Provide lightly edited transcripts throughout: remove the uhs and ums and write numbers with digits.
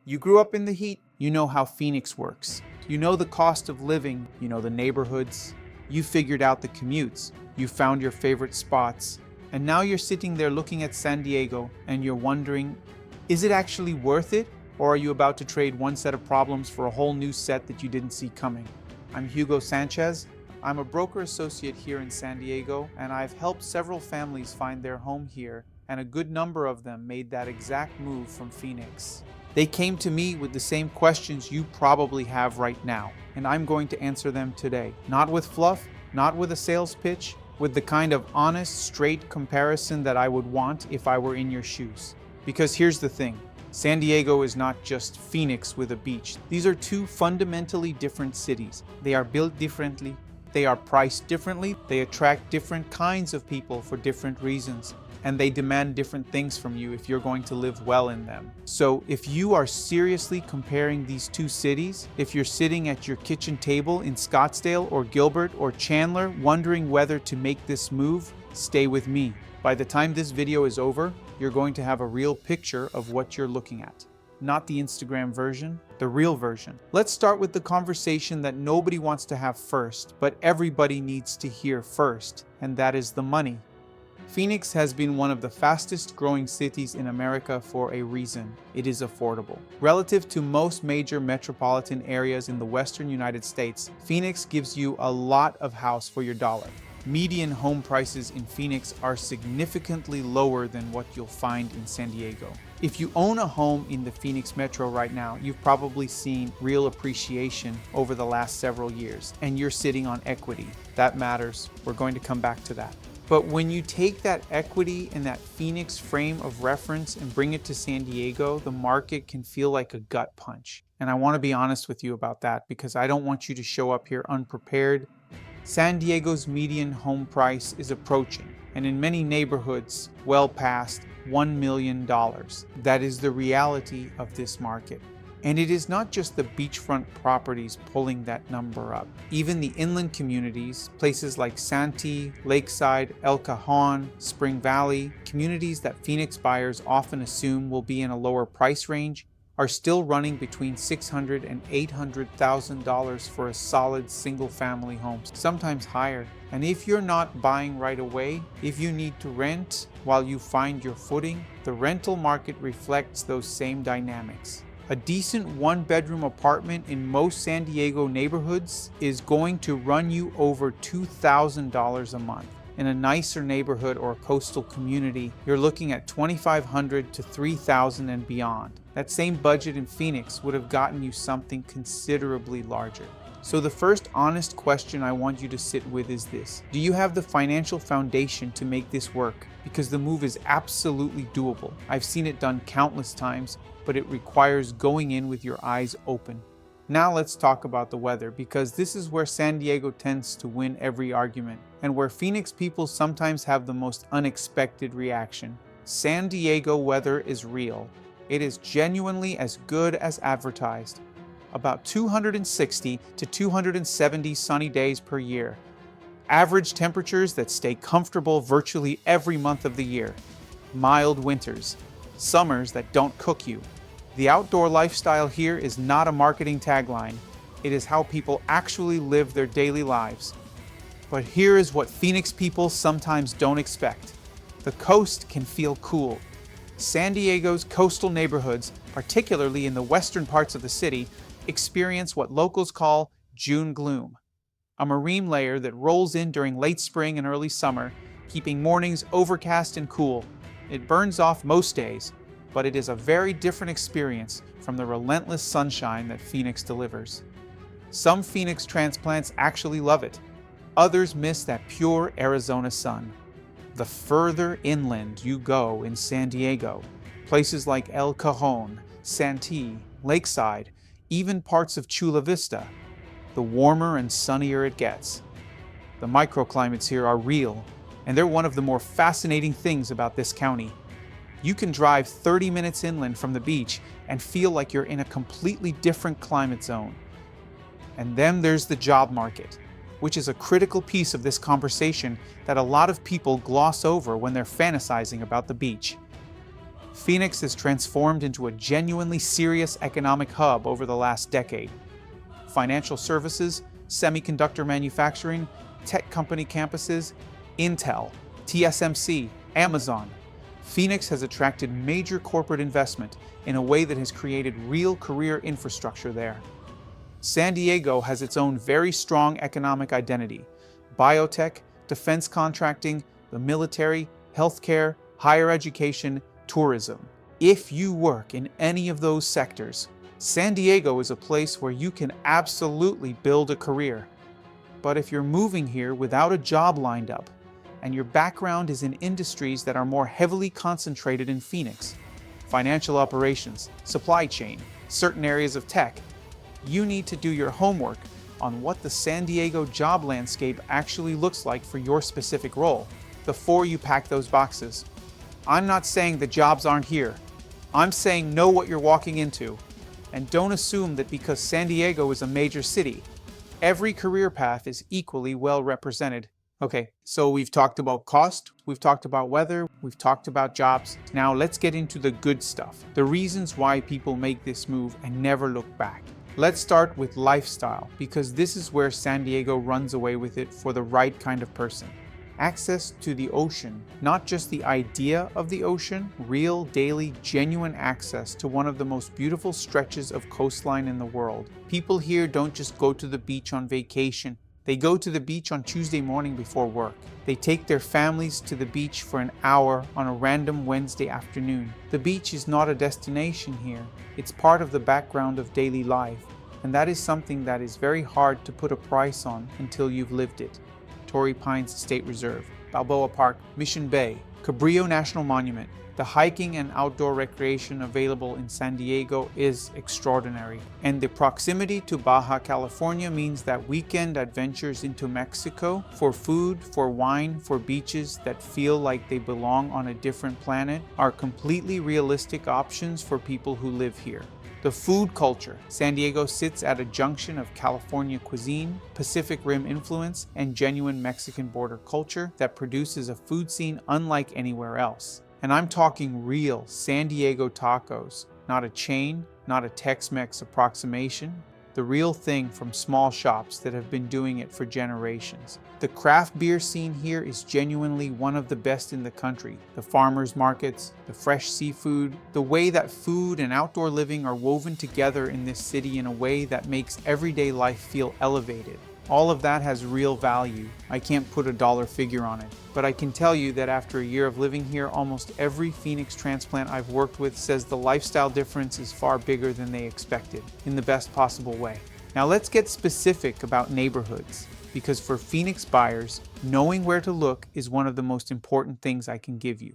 You grew up in the heat, you know how Phoenix works. You know the cost of living, you know the neighborhoods. You figured out the commutes, you found your favorite spots, and now you're sitting there looking at San Diego and you're wondering, is it actually worth it? Or are you about to trade one set of problems for a whole new set that you didn't see coming? I'm Hugo Sanchez. I'm a broker associate here in San Diego, and I've helped several families find their home here, and a good number of them made that exact move from Phoenix. They came to me with the same questions you probably have right now, and I'm going to answer them today. Not with fluff, not with a sales pitch, with the kind of honest, straight comparison that I would want if I were in your shoes. Because here's the thing, San Diego is not just Phoenix with a beach. These are two fundamentally different cities. They are built differently, they are priced differently, they attract different kinds of people for different reasons, and they demand different things from you if you're going to live well in them. So if you are seriously comparing these two cities, if you're sitting at your kitchen table in Scottsdale or Gilbert or Chandler wondering whether to make this move, stay with me. By the time this video is over, you're going to have a real picture of what you're looking at. Not the Instagram version, the real version. Let's start with the conversation that nobody wants to have first, but everybody needs to hear first, and that is the money. Phoenix has been one of the fastest growing cities in America for a reason. It is affordable. Relative to most major metropolitan areas in the western United States, Phoenix gives you a lot of house for your dollar. Median home prices in Phoenix are significantly lower than what you'll find in San Diego. If you own a home in the Phoenix metro right now, you've probably seen real appreciation over the last several years, and you're sitting on equity. That matters. We're going to come back to that. But when you take that equity and that Phoenix frame of reference and bring it to San Diego, the market can feel like a gut punch. And I want to be honest with you about that because I don't want you to show up here unprepared. San Diego's median home price is approaching, and in many neighborhoods, well past $1 million. That is the reality of this market. And it is not just the beachfront properties pulling that number up. Even the inland communities, places like Santee, Lakeside, El Cajon, Spring Valley, communities that Phoenix buyers often assume will be in a lower price range, are still running between $600,000 and $800,000 for a solid single-family home, sometimes higher. And if you're not buying right away, if you need to rent while you find your footing, the rental market reflects those same dynamics. A decent one-bedroom apartment in most San Diego neighborhoods is going to run you over $2,000 a month. In a nicer neighborhood or coastal community, you're looking at $2,500 to $3,000 and beyond. That same budget in Phoenix would have gotten you something considerably larger. So the first honest question I want you to sit with is this. Do you have the financial foundation to make this work? Because the move is absolutely doable. I've seen it done countless times, but it requires going in with your eyes open. Now let's talk about the weather, because this is where San Diego tends to win every argument, and where Phoenix people sometimes have the most unexpected reaction. San Diego weather is real. It is genuinely as good as advertised. About 260 to 270 sunny days per year. Average temperatures that stay comfortable virtually every month of the year. Mild winters. Summers that don't cook you. The outdoor lifestyle here is not a marketing tagline. It is how people actually live their daily lives. But here is what Phoenix people sometimes don't expect. The coast can feel cool. San Diego's coastal neighborhoods, particularly in the western parts of the city, experience what locals call June gloom, a marine layer that rolls in during late spring and early summer, keeping mornings overcast and cool. It burns off most days, but it is a very different experience from the relentless sunshine that Phoenix delivers. Some Phoenix transplants actually love it. Others miss that pure Arizona sun. The further inland you go in San Diego, places like El Cajon, Santee, Lakeside, even parts of Chula Vista, the warmer and sunnier it gets. The microclimates here are real, and they're one of the more fascinating things about this county. You can drive 30 minutes inland from the beach and feel like you're in a completely different climate zone. And then there's the job market, which is a critical piece of this conversation that a lot of people gloss over when they're fantasizing about the beach. Phoenix has transformed into a genuinely serious economic hub over the last decade. Financial services, semiconductor manufacturing, tech company campuses, Intel, TSMC, Amazon. Phoenix has attracted major corporate investment in a way that has created real career infrastructure there. San Diego has its own very strong economic identity. Biotech, defense contracting, the military, healthcare, higher education, tourism. If you work in any of those sectors, San Diego is a place where you can absolutely build a career. But if you're moving here without a job lined up, and your background is in industries that are more heavily concentrated in Phoenix, financial operations, supply chain, certain areas of tech, you need to do your homework on what the San Diego job landscape actually looks like for your specific role before you pack those boxes. I'm not saying the jobs aren't here. I'm saying know what you're walking into. And don't assume that because San Diego is a major city, every career path is equally well represented. Okay, so we've talked about cost, we've talked about weather, we've talked about jobs. Now let's get into the good stuff, the reasons why people make this move and never look back. Let's start with lifestyle, because this is where San Diego runs away with it for the right kind of person. Access to the ocean, not just the idea of the ocean, real, daily, genuine access to one of the most beautiful stretches of coastline in the world. People here don't just go to the beach on vacation. They go to the beach on Tuesday morning before work. They take their families to the beach for an hour on a random Wednesday afternoon. The beach is not a destination here. It's part of the background of daily life. And that is something that is very hard to put a price on until you've lived it. Torrey Pines State Reserve, Balboa Park, Mission Bay, Cabrillo National Monument. The hiking and outdoor recreation available in San Diego is extraordinary. And the proximity to Baja California means that weekend adventures into Mexico for food, for wine, for beaches that feel like they belong on a different planet are completely realistic options for people who live here. The food culture. San Diego sits at a junction of California cuisine, Pacific Rim influence, and genuine Mexican border culture that produces a food scene unlike anywhere else. And I'm talking real San Diego tacos, not a chain, not a Tex-Mex approximation, the real thing from small shops that have been doing it for generations. The craft beer scene here is genuinely one of the best in the country. The farmers markets, the fresh seafood, the way that food and outdoor living are woven together in this city in a way that makes everyday life feel elevated. All of that has real value. I can't put a dollar figure on it, but I can tell you that after a year of living here, almost every Phoenix transplant I've worked with says the lifestyle difference is far bigger than they expected, in the best possible way. Now let's get specific about neighborhoods, because for Phoenix buyers, knowing where to look is one of the most important things I can give you.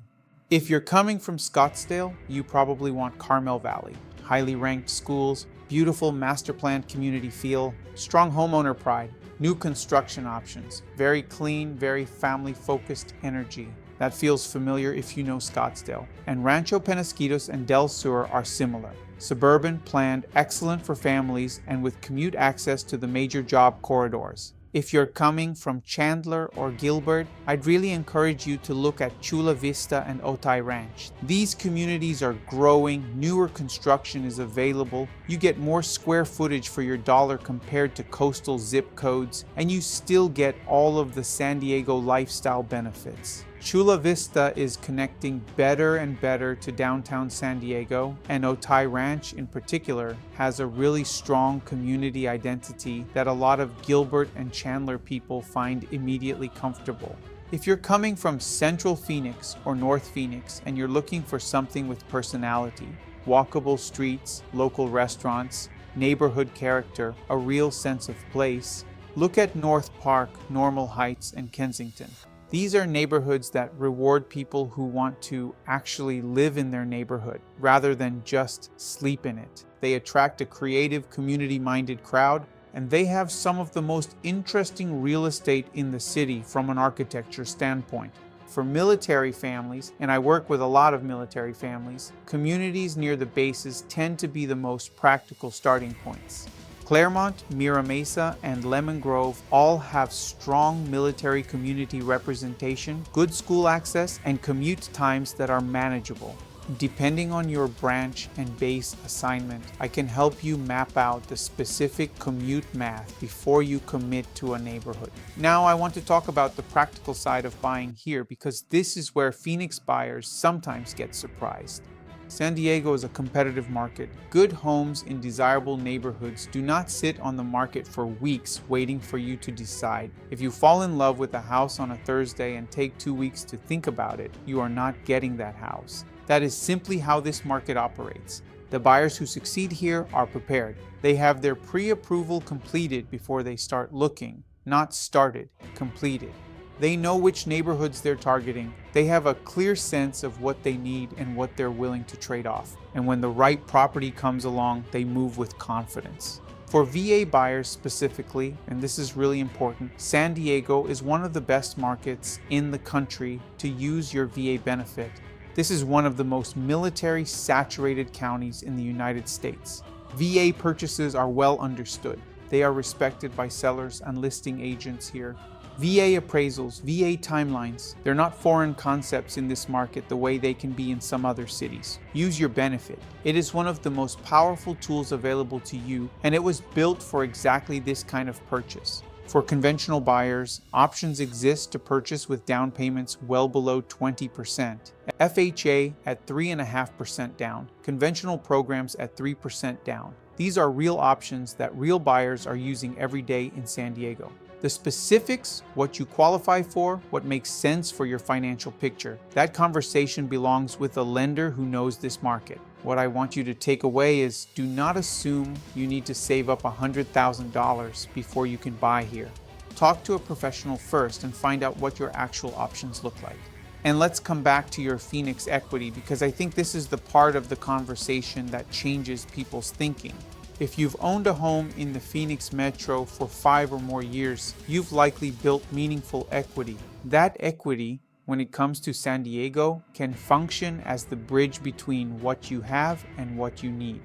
If you're coming from Scottsdale, you probably want Carmel Valley. Highly ranked schools, beautiful master planned community feel, strong homeowner pride, new construction options, very clean, very family focused energy. That feels familiar if you know Scottsdale. And Rancho, Peñasquitos, and Del Sur are similar. Suburban, planned, excellent for families, and with commute access to the major job corridors. If you're coming from Chandler or Gilbert, I'd really encourage you to look at Chula, Vista, and Otay Ranch. These communities are growing, newer construction is available, you get more square footage for your dollar compared to coastal zip codes, and you still get all of the San Diego lifestyle benefits. Chula Vista is connecting better and better to downtown San Diego, and Otay Ranch in particular has a really strong community identity that a lot of Gilbert and Chandler people find immediately comfortable. If you're coming from Central Phoenix or North Phoenix and you're looking for something with personality, walkable streets, local restaurants, neighborhood character, a real sense of place, look at North Park, Normal Heights, and Kensington. These are neighborhoods that reward people who want to actually live in their neighborhood rather than just sleep in it. They attract a creative, community-minded crowd, and they have some of the most interesting real estate in the city from an architecture standpoint. For military families, and I work with a lot of military families, communities near the bases tend to be the most practical starting points. Clairemont, Mira Mesa, and Lemon Grove all have strong military community representation, good school access, and commute times that are manageable. Depending on your branch and base assignment, I can help you map out the specific commute math before you commit to a neighborhood. Now I want to talk about the practical side of buying here, because this is where Phoenix buyers sometimes get surprised. San Diego is a competitive market. Good homes in desirable neighborhoods do not sit on the market for weeks waiting for you to decide. If you fall in love with a house on a Thursday and take 2 weeks to think about it, you are not getting that house. That is simply how this market operates. The buyers who succeed here are prepared. They have their pre-approval completed before they start looking. Not started, completed. They know which neighborhoods they're targeting. They have a clear sense of what they need and what they're willing to trade off. And when the right property comes along, they move with confidence. For VA buyers specifically, and this is really important, San Diego is one of the best markets in the country to use your VA benefit. This is one of the most military-saturated counties in the United States. VA purchases are well understood. They are respected by sellers and listing agents here. VA appraisals, VA timelines, they're not foreign concepts in this market the way they can be in some other cities. Use your benefit. It is one of the most powerful tools available to you, and it was built for exactly this kind of purchase. For conventional buyers, options exist to purchase with down payments well below 20%. FHA at 3.5% down, conventional programs at 3% down. These are real options that real buyers are using every day in San Diego. The specifics, what you qualify for, what makes sense for your financial picture, that conversation belongs with a lender who knows this market. What I want you to take away is, do not assume you need to save up $100,000 before you can buy here. Talk to a professional first and find out what your actual options look like. And let's come back to your Phoenix equity, because I think this is the part of the conversation that changes people's thinking. If you've owned a home in the Phoenix metro for 5 or more years, you've likely built meaningful equity. That equity, when it comes to San Diego, can function as the bridge between what you have and what you need.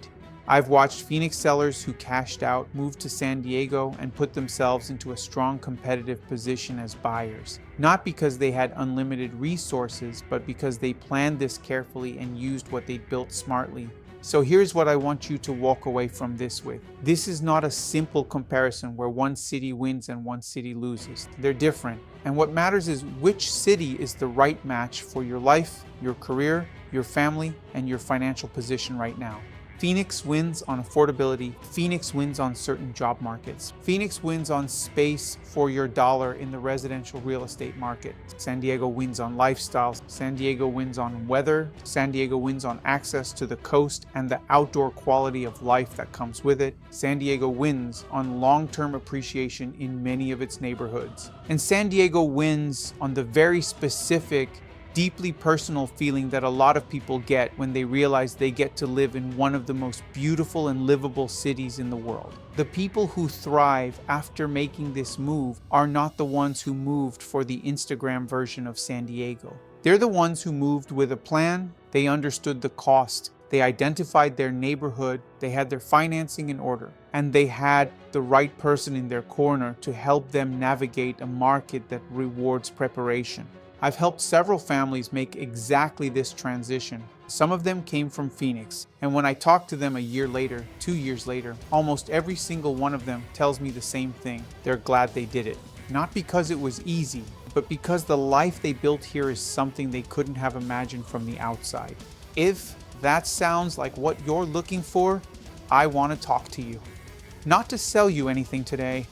I've watched Phoenix sellers who cashed out move to San Diego and put themselves into a strong competitive position as buyers. Not because they had unlimited resources, but because they planned this carefully and used what they'd built smartly. So here's what I want you to walk away from this with. This is not a simple comparison where one city wins and one city loses. They're different. And what matters is which city is the right match for your life, your career, your family, and your financial position right now. Phoenix wins on affordability. Phoenix wins on certain job markets. Phoenix wins on space for your dollar in the residential real estate market. San Diego wins on lifestyles. San Diego wins on weather. San Diego wins on access to the coast and the outdoor quality of life that comes with it. San Diego wins on long-term appreciation in many of its neighborhoods. And San Diego wins on the very specific, deeply personal feeling that a lot of people get when they realize they get to live in one of the most beautiful and livable cities in the world. The people who thrive after making this move are not the ones who moved for the Instagram version of San Diego. They're the ones who moved with a plan. They understood the cost. They identified their neighborhood. They had their financing in order. And they had the right person in their corner to help them navigate a market that rewards preparation. I've helped several families make exactly this transition. Some of them came from Phoenix, and when I talk to them a year later, 2 years later, almost every single one of them tells me the same thing. They're glad they did it. Not because it was easy, but because the life they built here is something they couldn't have imagined from the outside. If that sounds like what you're looking for, I want to talk to you. Not to sell you anything today,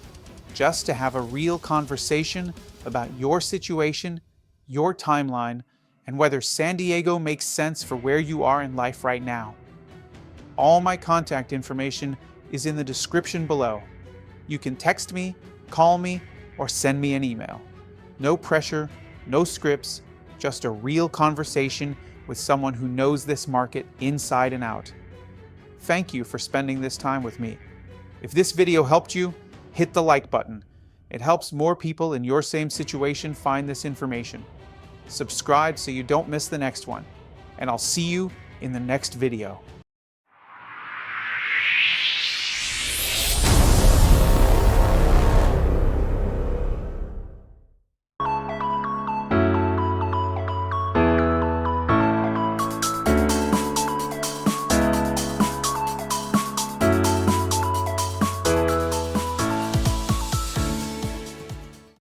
just to have a real conversation about your situation, your timeline, and whether San Diego makes sense for where you are in life right now. All my contact information is in the description below. You can text me, call me, or send me an email. No pressure, no scripts, just a real conversation with someone who knows this market inside and out. Thank you for spending this time with me. If this video helped you, hit the like button. It helps more people in your same situation find this information. Subscribe so you don't miss the next one, and I'll see you in the next video.